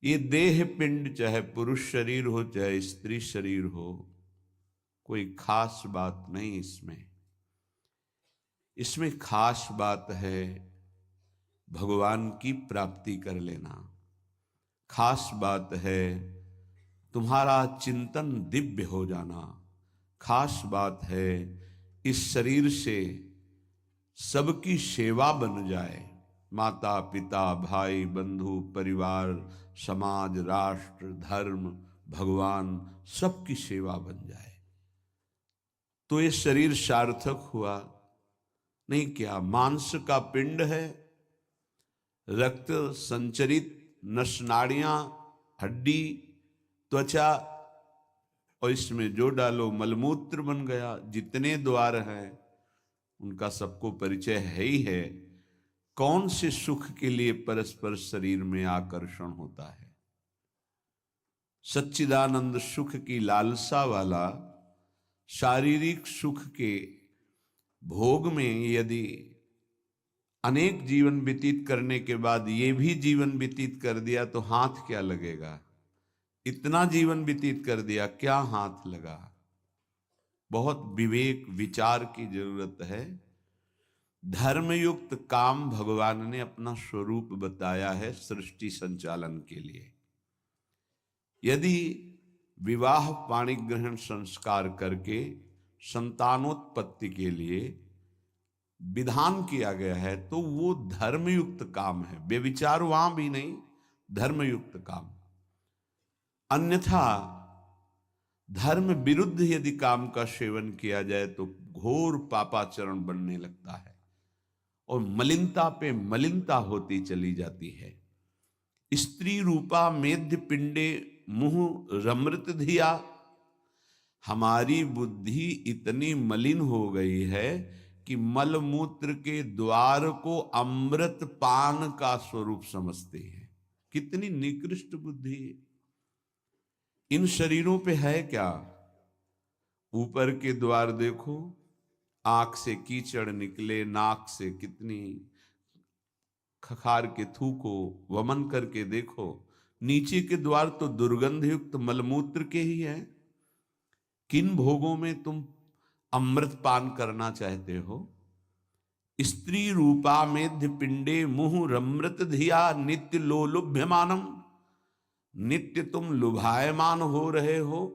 ये देह पिंड चाहे पुरुष शरीर हो चाहे स्त्री शरीर हो, कोई खास बात नहीं इसमें। इसमें खास बात है भगवान की प्राप्ति कर लेना। खास बात है तुम्हारा चिंतन दिव्य हो जाना। खास बात है इस शरीर से सबकी सेवा बन जाए। माता पिता भाई बंधु परिवार समाज राष्ट्र धर्म भगवान सबकी सेवा बन जाए तो ये शरीर सार्थक हुआ। नहीं क्या मांस का पिंड है, रक्त संचरित नस नाड़ियां हड्डी त्वचा और इसमें जो डालो मलमूत्र बन गया। जितने द्वार हैं उनका सबको परिचय है ही है। कौन से सुख के लिए परस्पर शरीर में आकर्षण होता है? सच्चिदानंद सुख की लालसा वाला शारीरिक सुख के भोग में यदि अनेक जीवन व्यतीत करने के बाद ये भी जीवन व्यतीत कर दिया तो हाथ क्या लगेगा? इतना जीवन व्यतीत कर दिया, क्या हाथ लगा? बहुत विवेक विचार की जरूरत है। धर्मयुक्त काम भगवान ने अपना स्वरूप बताया है सृष्टि संचालन के लिए। यदि विवाह पाणी ग्रहण संस्कार करके संतानोत्पत्ति के लिए विधान किया गया है तो वो धर्मयुक्त काम है, व्यभिचार वहां भी नहीं, धर्मयुक्त काम। अन्यथा धर्म विरुद्ध यदि काम का सेवन किया जाए तो घोर पापाचरण बनने लगता है और मलिनता पे मलिनता होती चली जाती है। स्त्री रूपा मेध्य पिंडे मुंह रमृत धिया। हमारी बुद्धि इतनी मलिन हो गई है कि मलमूत्र के द्वार को अमृत पान का स्वरूप समझते हैं। कितनी निकृष्ट बुद्धि है। इन शरीरों पे है क्या? ऊपर के द्वार देखो, आंख से कीचड़ निकले, नाक से कितनी खखार के थूको, वमन करके देखो। नीचे के द्वार तो दुर्गंध युक्त मलमूत्र के ही हैं। किन भोगों में तुम अमृत पान करना चाहते हो? स्त्री रूपा मेध्य पिंडे मुहु रमृत धिया नित्य लोलुभ्यमानम। नित्य तुम लुभायमान हो रहे हो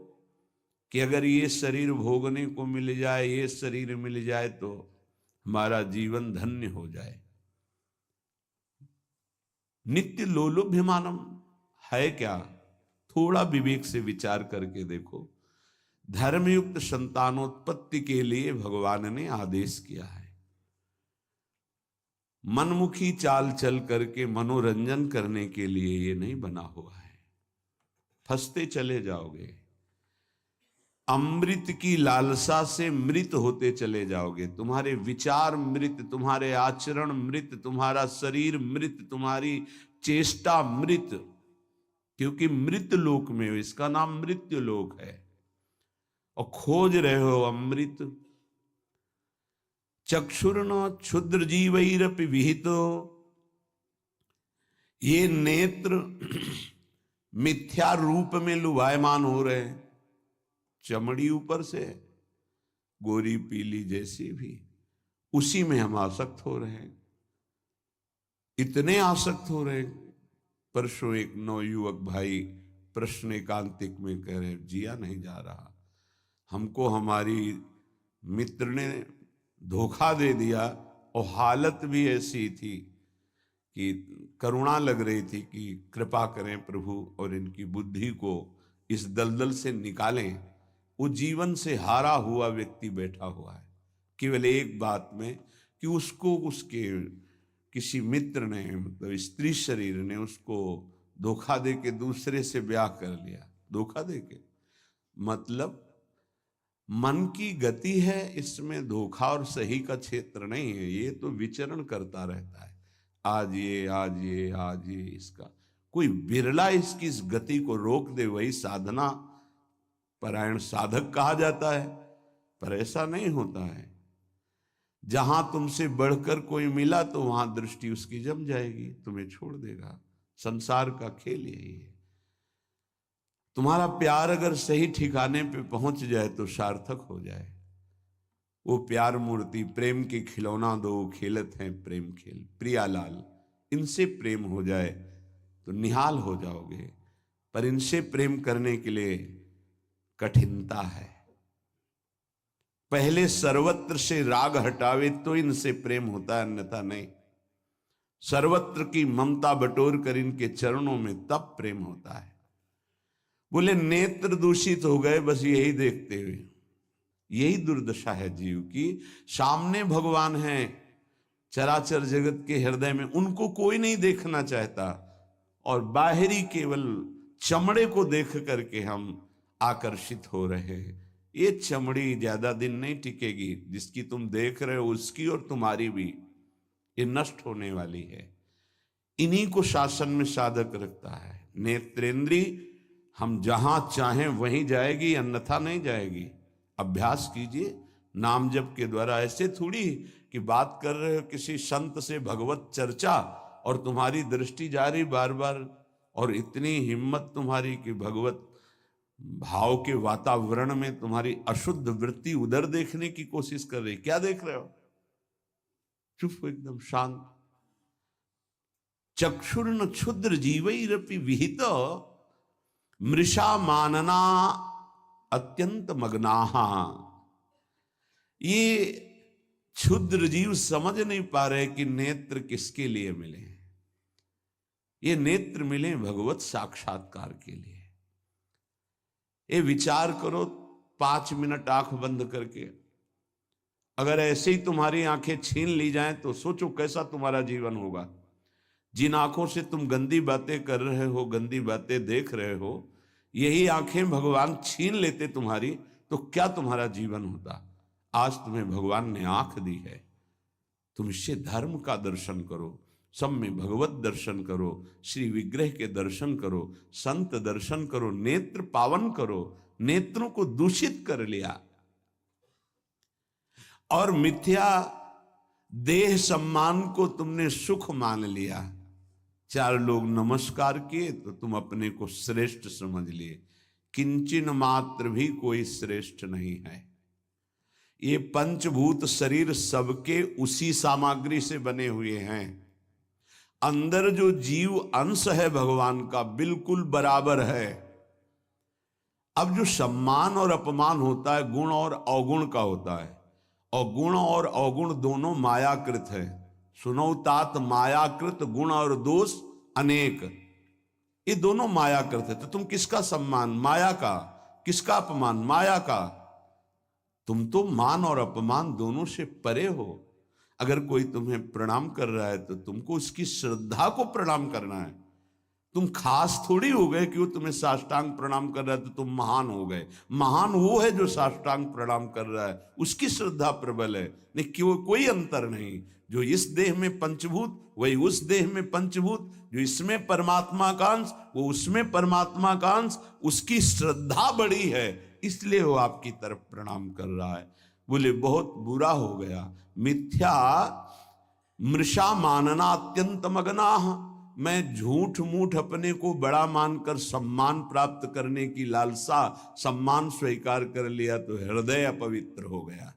कि अगर ये शरीर भोगने को मिल जाए, ये शरीर मिल जाए तो हमारा जीवन धन्य हो जाए। नित्य लोलुभ्यमानम है क्या? थोड़ा विवेक से विचार करके देखो। धर्मयुक्त संतानोत्पत्ति के लिए भगवान ने आदेश किया है। मनमुखी चाल चल करके मनोरंजन करने के लिए ये नहीं बना हुआ है। फंसते चले जाओगे। अमृत की लालसा से मृत होते चले जाओगे। तुम्हारे विचार मृत, तुम्हारे आचरण मृत, तुम्हारा शरीर मृत, तुम्हारी चेष्टा मृत, क्योंकि मृत लोक में, इसका नाम मृत्यु लोक है और खोज रहे हो अमृत। चक्षुर्न क्षुद्र जीवैरपि विहितो। ये नेत्र मिथ्या रूप में लुभायमान हो रहे हैं। चमड़ी ऊपर से गोरी पीली जैसी भी, उसी में हम आसक्त हो रहे हैं। इतने आसक्त हो रहे हैं। परसों एक नवयुवक भाई प्रश्न एकांतिक में कह रहे, जिया नहीं जा रहा, हमको हमारी मित्र ने धोखा दे दिया और हालत भी ऐसी थी कि करुणा लग रही थी कि कृपा करें प्रभु और इनकी बुद्धि को इस दलदल से निकालें। वो जीवन से हारा हुआ व्यक्ति बैठा हुआ है केवल एक बात में कि उसको उसके किसी मित्र ने, मतलब स्त्री शरीर ने उसको धोखा दे के दूसरे से ब्याह कर लिया। धोखा दे के मतलब मन की गति है, इसमें धोखा और सही का क्षेत्र नहीं है। ये तो विचरण करता रहता है, आज ये आज ये आज ये। इसका कोई बिरला इसकी इस गति को रोक दे, वही साधना परायण साधक कहा जाता है। पर ऐसा नहीं होता है। जहां तुमसे बढ़कर कोई मिला तो वहां दृष्टि उसकी जम जाएगी, तुम्हें छोड़ देगा। संसार का खेल यही है। तुम्हारा प्यार अगर सही ठिकाने पे पहुंच जाए तो सार्थक हो जाए। वो प्यार मूर्ति प्रेम के खिलौना दो खेलत हैं प्रेम खेल प्रियालाल, इनसे प्रेम हो जाए तो निहाल हो जाओगे। पर इनसे प्रेम करने के लिए कठिनता है। पहले सर्वत्र से राग हटावे तो इनसे प्रेम होता है, अन्यथा नहीं। सर्वत्र की ममता बटोर कर इनके चरणों में तब प्रेम होता है। बोले नेत्र दूषित हो गए बस यही देखते हुए। यही दुर्दशा है जीव की। सामने भगवान हैं चराचर जगत के हृदय में, उनको कोई नहीं देखना चाहता, और बाहरी केवल चमड़े को देख करके हम आकर्षित हो रहे हैं। ये चमड़ी ज्यादा दिन नहीं टिकेगी, जिसकी तुम देख रहे हो उसकी और तुम्हारी भी, ये नष्ट होने वाली है। इन्हीं को शासन में साधक रखता है। नेत्रेंद्री हम जहां चाहें वहीं जाएगी, अन्यथा नहीं जाएगी। अभ्यास कीजिए नाम जप के द्वारा। ऐसे थोड़ी कि बात कर रहे हो किसी संत से भगवत चर्चा और तुम्हारी दृष्टि जा रही बार बार, और इतनी हिम्मत तुम्हारी कि भगवत भाव के वातावरण में तुम्हारी अशुद्ध वृत्ति उधर देखने की कोशिश कर रही। क्या देख रहे हो? चुप हो, एकदम शांत। चक्षुर्न क्षुद्र जीवैरपि विहित मृषा मानना अत्यंत मग्नाहा। ये क्षुद्र जीव समझ नहीं पा रहे कि नेत्र किसके लिए मिले। ये नेत्र मिले भगवत साक्षात्कार के लिए। ये विचार करो 5 मिनट आंख बंद करके, अगर ऐसे ही तुम्हारी आंखें छीन ली जाएं तो सोचो कैसा तुम्हारा जीवन होगा। जिन आंखों से तुम गंदी बातें कर रहे हो, गंदी बातें देख रहे हो, यही आंखें भगवान छीन लेते तुम्हारी, तो क्या तुम्हारा जीवन होता। आज तुम्हें भगवान ने आंख दी है, तुम इससे धर्म का दर्शन करो, सब में भगवत दर्शन करो, श्री विग्रह के दर्शन करो, संत दर्शन करो, नेत्र पावन करो। नेत्रों को दूषित कर लिया और मिथ्या देह सम्मान को तुमने सुख मान लिया। 4 लोग नमस्कार किए तो तुम अपने को श्रेष्ठ समझ लिए। किंचन मात्र भी कोई श्रेष्ठ नहीं है। ये पंचभूत शरीर सबके उसी सामग्री से बने हुए हैं। अंदर जो जीव अंश है भगवान का बिल्कुल बराबर है। अब जो सम्मान और अपमान होता है गुण और अवगुण का होता है, और गुण और अवगुण दोनों मायाकृत है। सुनो तात मायाकृत गुण और दोष अनेक, ये दोनों मायाकृत है। तो तुम किसका सम्मान? माया का। किसका अपमान? माया का। तुम तो मान और अपमान दोनों से परे हो। अगर कोई तुम्हें प्रणाम कर रहा है तो तुमको उसकी श्रद्धा को प्रणाम करना है। तुम खास थोड़ी हो गए कि वो तुम्हें साष्टांग प्रणाम कर रहा है तो तुम महान हो गए। महान वो है जो साष्टांग प्रणाम कर रहा है, उसकी श्रद्धा प्रबल है। नहीं कि वो कोई अंतर नहीं। जो इस देह में पंचभूत वही उस देह में पंचभूत, जो इसमें परमात्मा का अंश वो उसमें परमात्मा का अंश, उसकी श्रद्धा बड़ी है इसलिए वो आपकी तरफ प्रणाम कर रहा है। बोले बहुत बुरा हो गया। मिथ्या मृषा मानना अत्यंत मग्नाह। मैं झूठ मूठ अपने को बड़ा मानकर सम्मान प्राप्त करने की लालसा, सम्मान स्वीकार कर लिया तो हृदय अपवित्र हो गया।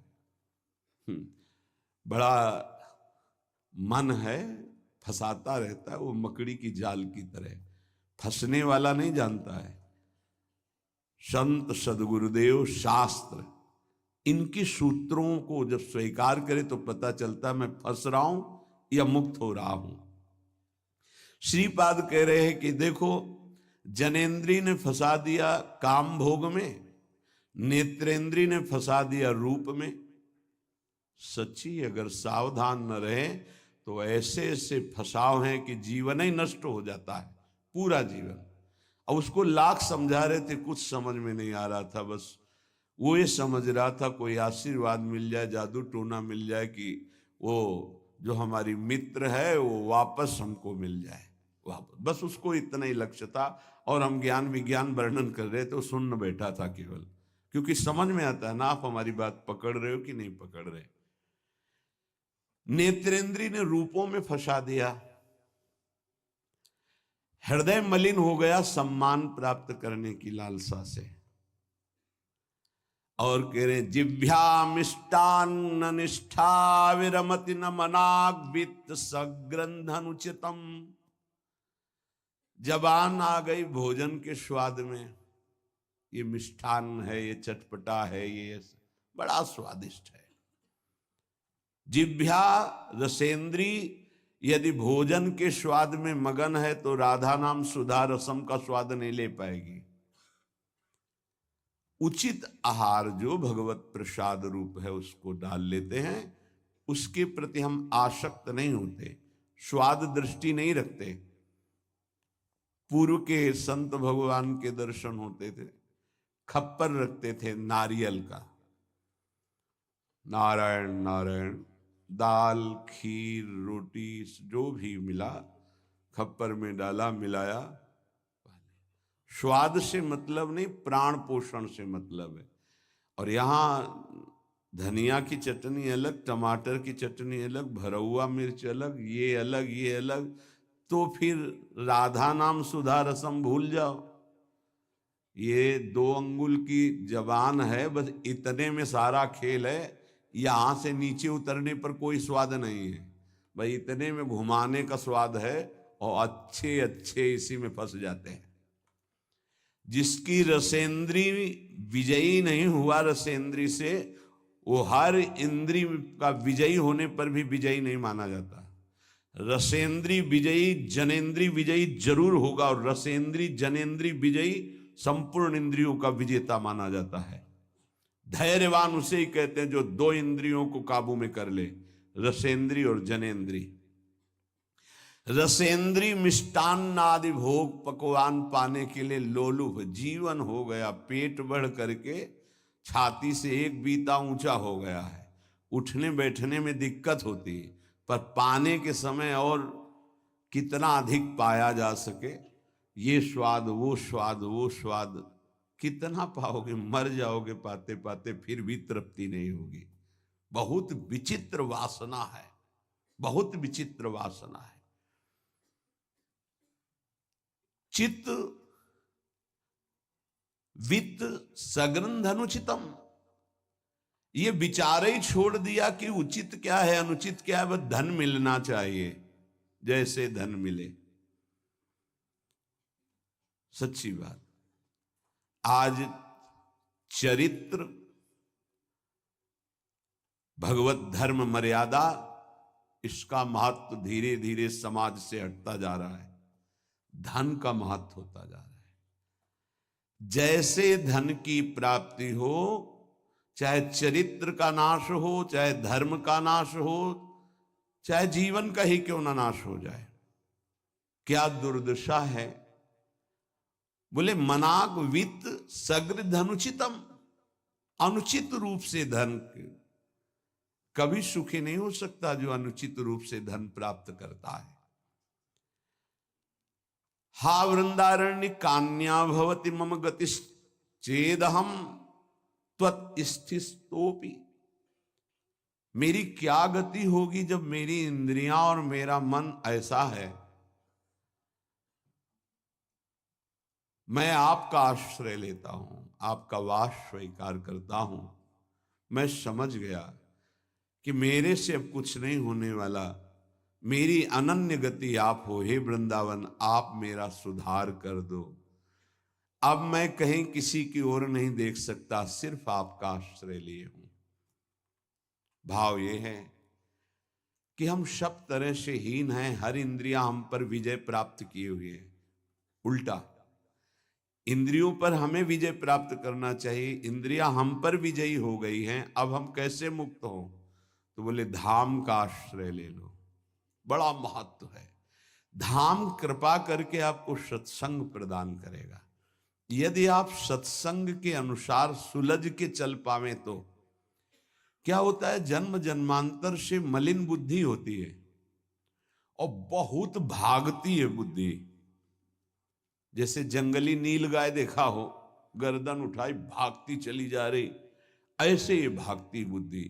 बड़ा मन है, फंसाता रहता है, वो मकड़ी की जाल की तरह। फंसने वाला नहीं जानता है। संत सदगुरुदेव शास्त्र इनकी सूत्रों को जब स्वीकार करे तो पता चलता है मैं फंस रहा हूं या मुक्त हो रहा हूं। श्रीपाद कह रहे हैं कि देखो जनेन्द्री ने फंसा दिया काम भोग में, नेत्रेंद्री ने फंसा दिया रूप में। सच्ची अगर सावधान न रहे तो ऐसे ऐसे फंसाव हैं कि जीवन ही नष्ट हो जाता है, पूरा जीवन। अब उसको लाख समझा रहे थे, कुछ समझ में नहीं आ रहा था। बस वो ये समझ रहा था कोई आशीर्वाद मिल जाए, जादू टोना मिल जाए कि वो जो हमारी मित्र है वो वापस हमको मिल जाए वापस। बस उसको इतना ही लक्ष्य था। और हम ज्ञान विज्ञान वर्णन कर रहे थे, सुन बैठा था केवल, क्योंकि समझ में आता है ना आप हमारी बात पकड़ रहे हो कि नहीं पकड़ रहे। नेत्रेंद्री ने रूपों में फंसा दिया। हृदय मलिन हो गया सम्मान प्राप्त करने की लालसा से। और कह रहे जिभ्या मिष्टान्न निष्ठा विरमति न मनाग वित्त सग्रंथनुचितम। जबान आ गई भोजन के स्वाद में, ये मिष्ठान्न है, ये चटपटा है, ये बड़ा स्वादिष्ट है। जिभ्या रसेंद्री यदि भोजन के स्वाद में मगन है तो राधा नाम सुधा रसम का स्वाद नहीं ले पाएगी। उचित आहार जो भगवत प्रसाद रूप है उसको डाल लेते हैं, उसके प्रति हम आसक्त नहीं होते, स्वाद दृष्टि नहीं रखते। पूर्व के संत भगवान के दर्शन होते थे, खप्पर रखते थे नारियल का, नारायण नारायण, दाल खीर रोटी जो भी मिला खप्पर में डाला मिलाया। स्वाद से मतलब नहीं, प्राण पोषण से मतलब है। और यहाँ धनिया की चटनी अलग, टमाटर की चटनी अलग, भरौआ मिर्च अलग, ये अलग ये अलग, तो फिर राधा नाम सुधा रसम भूल जाओ। ये 2 अंगुल की जबान है, बस इतने में सारा खेल है। यहां से नीचे उतरने पर कोई स्वाद नहीं है, भाई इतने में घुमाने का स्वाद है, और अच्छे अच्छे इसी में फंस जाते हैं। जिसकी रसेंद्री विजयी नहीं हुआ रसेंद्री से, वो हर इंद्री का विजयी होने पर भी विजयी नहीं माना जाता। रसेंद्री विजयी जनेन्द्री विजयी जरूर होगा, और रसेंद्री जनेन्द्री विजयी संपूर्ण इंद्रियों का विजेता माना जाता है। धैर्यवान उसे ही कहते हैं जो 2 इंद्रियों को काबू में कर ले, रसेंद्री और जनेन्द्री। रसेंद्री मिष्टान्न आदि भोग पकवान पाने के लिए लोलुप जीवन हो गया, पेट बढ़ करके छाती से 1 बीता ऊंचा हो गया है, उठने बैठने में दिक्कत होती है, पर पाने के समय और कितना अधिक पाया जा सके, ये स्वाद वो स्वाद वो स्वाद कितना पाओगे, मर जाओगे पाते पाते, फिर भी तृप्ति नहीं होगी। बहुत विचित्र वासना है, बहुत विचित्र वासना है। चित्त वित्त सग्रंथ अनुचितम, ये विचार ही छोड़ दिया कि उचित क्या है अनुचित क्या है, बस धन मिलना चाहिए, जैसे धन मिले। सच्ची बात, आज चरित्र भगवत धर्म मर्यादा इसका महत्व धीरे धीरे समाज से हटता जा रहा है, धन का महत्व होता जा रहा है। जैसे धन की प्राप्ति हो, चाहे चरित्र का नाश हो, चाहे धर्म का नाश हो, चाहे जीवन का ही क्यों ना नाश हो जाए, क्या दुर्दशा है। बोले मनाग वित्त सग्र अनुचितम, अनुचित रूप से धन कभी सुखी नहीं हो सकता जो अनुचित रूप से धन प्राप्त करता है। हा वृंदारण्य कान्या भवति मम गतिश्चेदहम त्वत्स्थितोपि, मेरी क्या गति होगी जब मेरी इंद्रियां और मेरा मन ऐसा है। मैं आपका आश्रय लेता हूं, आपका वास स्वीकार करता हूं, मैं समझ गया कि मेरे से अब कुछ नहीं होने वाला, मेरी अनन्य गति आप हो। हे वृंदावन, आप मेरा सुधार कर दो, अब मैं कहीं किसी की ओर नहीं देख सकता, सिर्फ आपका आश्रय लिए हूं। भाव ये है कि हम सब तरह से हीन हैं, हर इंद्रियां हम पर विजय प्राप्त किए हुए हैं। उल्टा इंद्रियों पर हमें विजय प्राप्त करना चाहिए, इंद्रियां हम पर विजयी हो गई हैं, अब हम कैसे मुक्त हों। तो बोले धाम का आश्रय ले लो, बड़ा महत्व है। धाम कृपा करके आपको सत्संग प्रदान करेगा। यदि आप सत्संग के अनुसार सुलझ के चल पावे तो क्या होता है, जन्म जन्मांतर से मलिन बुद्धि होती है और बहुत भागती है बुद्धि। जैसे जंगली नील गाय देखा हो, गर्दन उठाई भागती चली जा रही, ऐसे ये भागती बुद्धि।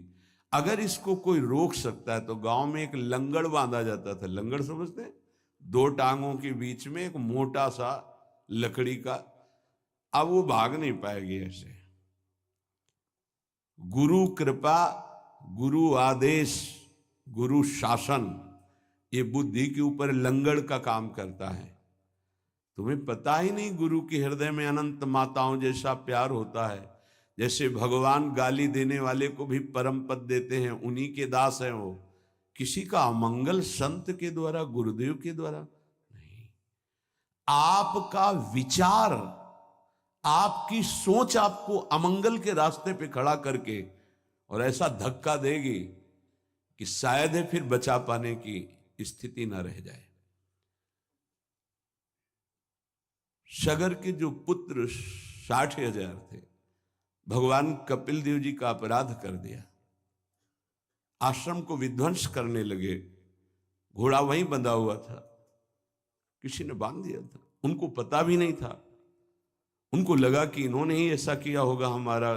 अगर इसको कोई रोक सकता है तो गांव में एक लंगड़ बांधा जाता था, लंगड़ समझते हैं, दो टांगों के बीच में एक मोटा सा लकड़ी का, अब वो भाग नहीं पाएगी ऐसे। गुरु कृपा, गुरु आदेश, गुरु शासन, ये बुद्धि के ऊपर लंगड़ का काम करता है। तुम्हें पता ही नहीं गुरु के हृदय में अनंत माताओं जैसा प्यार होता है। जैसे भगवान गाली देने वाले को भी परम पद देते हैं, उन्हीं के दास हैं वो। किसी का अमंगल संत के द्वारा, गुरुदेव के द्वारा नहीं। आपका विचार, आपकी सोच आपको अमंगल के रास्ते पे खड़ा करके और ऐसा धक्का देगी कि शायद है फिर बचा पाने की स्थिति न रह जाए। सगर के जो पुत्र 60,000 थे, भगवान कपिल देव जी का अपराध कर दिया, आश्रम को विध्वंस करने लगे। घोड़ा वहीं बंधा हुआ था, किसी ने बांध दिया था, उनको पता भी नहीं था। उनको लगा कि इन्होंने ही ऐसा किया होगा, हमारा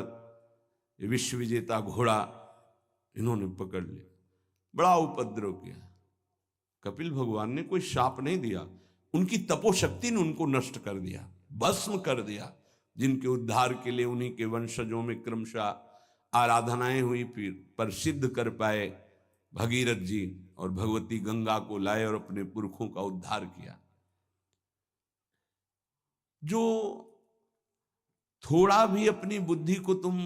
विश्व विजेता घोड़ा इन्होंने पकड़ लिया। बड़ा उपद्रव किया। कपिल भगवान ने कोई शाप नहीं दिया, उनकी तपोशक्ति ने उनको नष्ट कर दिया, भस्म कर दिया। जिनके उद्धार के लिए उन्हीं के वंशजों में क्रमशः आराधनाएं हुई, फिर पर सिद्ध कर पाए भगीरथ जी, और भगवती गंगा को लाए और अपने पुरखों का उद्धार किया। जो थोड़ा भी अपनी बुद्धि को तुम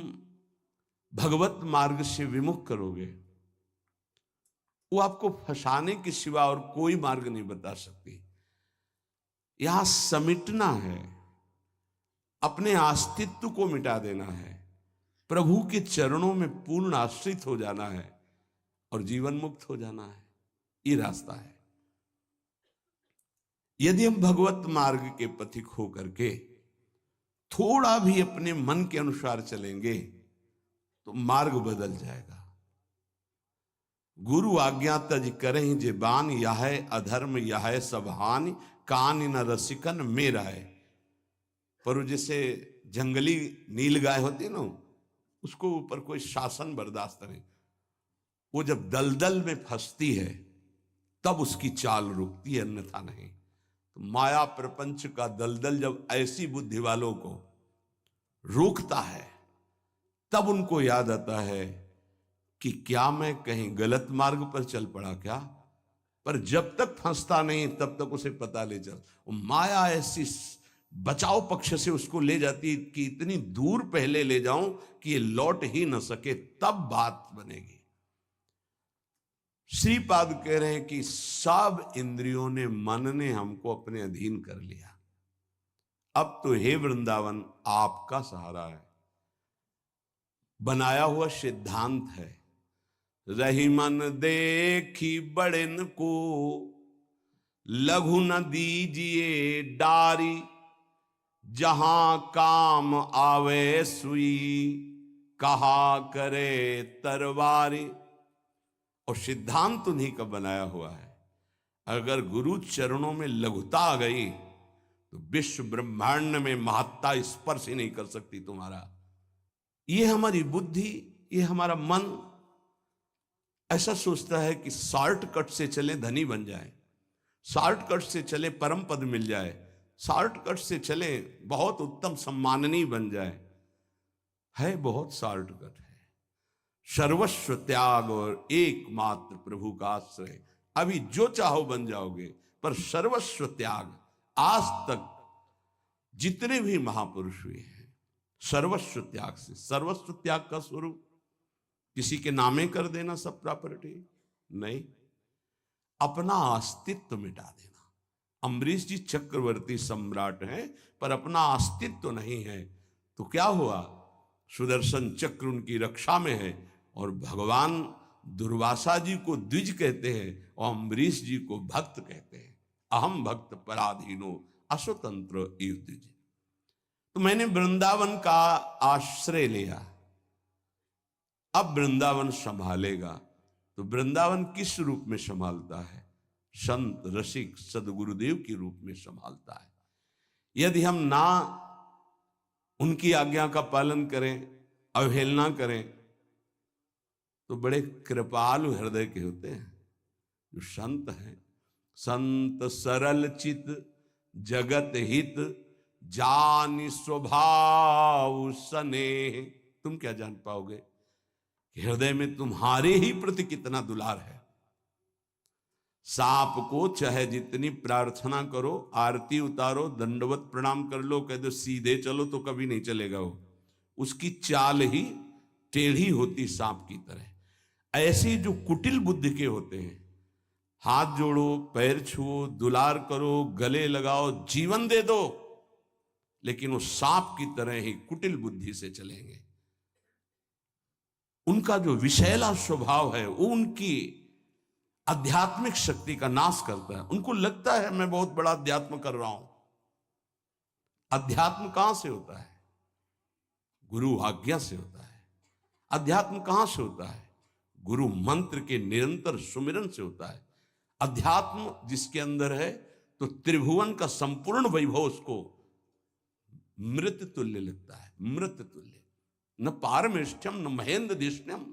भगवत मार्ग से विमुख करोगे, वो आपको फंसाने के सिवा और कोई मार्ग नहीं बता सकती। यहां समिटना है, अपने अस्तित्व को मिटा देना है, प्रभु के चरणों में पूर्ण आश्रित हो जाना है और जीवन मुक्त हो जाना है। ये रास्ता है। यदि हम भगवत मार्ग के पथिक हो करके थोड़ा भी अपने मन के अनुसार चलेंगे तो मार्ग बदल जाएगा। गुरु आज्ञा तज करहि जे बान, यह अधर्म यह सब हानि, कान न रसिकन मेरा है। पर जैसे जंगली नील गाय होती है ना, उसको ऊपर कोई शासन बर्दाश्त नहीं। वो जब दलदल में फंसती है तब उसकी चाल रुकती है, अन्यथा नहीं। तो माया प्रपंच का दलदल जब ऐसी बुद्धि वालों को रोकता है, तब उनको याद आता है कि क्या मैं कहीं गलत मार्ग पर चल पड़ा क्या। पर जब तक फंसता नहीं तब तक उसे पता ले चल। माया ऐसी बचाव पक्ष से उसको ले जाती कि इतनी दूर पहले ले जाऊं कि ये लौट ही न सके, तब बात बनेगी। श्रीपाद कह रहे हैं कि सब इंद्रियों ने, मन ने हमको अपने अधीन कर लिया। अब तो हे वृंदावन आपका सहारा है। बनाया हुआ सिद्धांत है, रही मन देखी बड़न को, लघु न दीजिए डारी, जहां काम आवे सुई, कहा करे तरवारी। और सिद्धांत उन्हीं का बनाया हुआ है। अगर गुरु चरणों में लघुता आ गई तो विश्व ब्रह्मांड में महत्ता स्पर्श ही नहीं कर सकती तुम्हारा। ये हमारी बुद्धि, ये हमारा मन ऐसा सोचता है कि शॉर्टकट से चले धनी बन जाए, शॉर्टकट से चले परम पद मिल जाए, शॉर्टकट से चले बहुत उत्तम सम्माननीय बन जाए। है बहुत शॉर्टकट है। सर्वस्व त्याग और एकमात्र प्रभु का आश्रय। अभी जो चाहो बन जाओगे, पर सर्वस्व त्याग। आज तक जितने भी महापुरुष हुए हैं सर्वस्व त्याग से। सर्वस्व त्याग का स्वरूप किसी के नामे कर देना सब प्रॉपर्टी नहीं, अपना अस्तित्व मिटा देना। अम्बरीश जी चक्रवर्ती सम्राट हैं पर अपना अस्तित्व नहीं है, तो क्या हुआ? सुदर्शन चक्र उनकी रक्षा में है और भगवान दुर्वासा जी को द्विज कहते हैं और अम्बरीश जी को भक्त कहते हैं। अहम भक्त पराधीनो अस्वतंत्र इव द्विज। तो मैंने वृंदावन का आश्रय लिया, अब वृंदावन संभालेगा। तो वृंदावन किस रूप में संभालता है? संत रसिक सदगुरुदेव के रूप में संभालता है। यदि हम ना उनकी आज्ञा का पालन करें, अवहेलना करें, तो बड़े कृपालु हृदय के होते हैं जो संत हैं। संत सरल चित जगत हित जानि स्वभाव स्नेह। तुम क्या जान पाओगे कि हृदय में तुम्हारे ही प्रति कितना दुलार है। सांप को चाहे जितनी प्रार्थना करो, आरती उतारो, दंडवत प्रणाम कर लो, कह दो सीधे चलो, तो कभी नहीं चलेगा वो। उसकी चाल ही टेढ़ी होती सांप की तरह। ऐसे जो कुटिल बुद्धि के होते हैं, हाथ जोड़ो, पैर छुओ, दुलार करो, गले लगाओ, जीवन दे दो, लेकिन वो सांप की तरह ही कुटिल बुद्धि से चलेंगे। उनका जो विषैला स्वभाव है वो उनकी आध्यात्मिक शक्ति का नाश करता है। उनको लगता है मैं बहुत बड़ा अध्यात्म कर रहा हूं। अध्यात्म कहां से होता है? गुरु आज्ञा से होता है। अध्यात्म कहां से होता है? गुरु मंत्र के निरंतर सुमिरन से होता है। अध्यात्म जिसके अंदर है तो त्रिभुवन का संपूर्ण वैभव उसको मृत तुल्य लगता है। मृत तुल्य, न पारमेष्ठ्यम न महेंद्र दिष्ण्यम।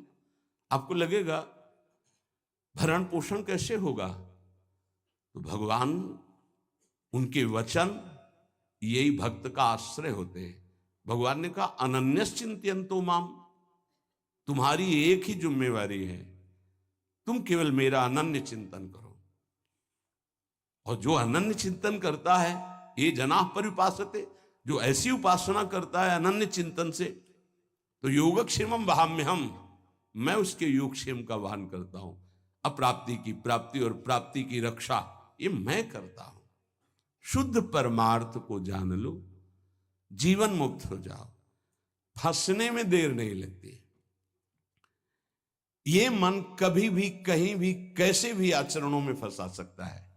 आपको लगेगा भरण पोषण कैसे होगा? तो भगवान, उनके वचन यही भक्त का आश्रय होते हैं। भगवान ने कहा अनन्यश्चिंत्यन्तो माम, तुम्हारी एक ही जिम्मेवारी है, तुम केवल मेरा अनन्य चिंतन करो। और जो अनन्य चिंतन करता है, ये जनाः पर्युपासते, जो ऐसी उपासना करता है अनन्य चिंतन से, तो योगक्षेमम वहाम्यहम, मैं उसके योगक्षेम का वहन करता हूं। अप्राप्ति की प्राप्ति और प्राप्ति की रक्षा ये मैं करता हूं। शुद्ध परमार्थ को जान लो, जीवन मुक्त हो जाओ, फंसने में देर नहीं लगती। ये मन कभी भी कहीं भी कैसे भी आचरणों में फंसा सकता है।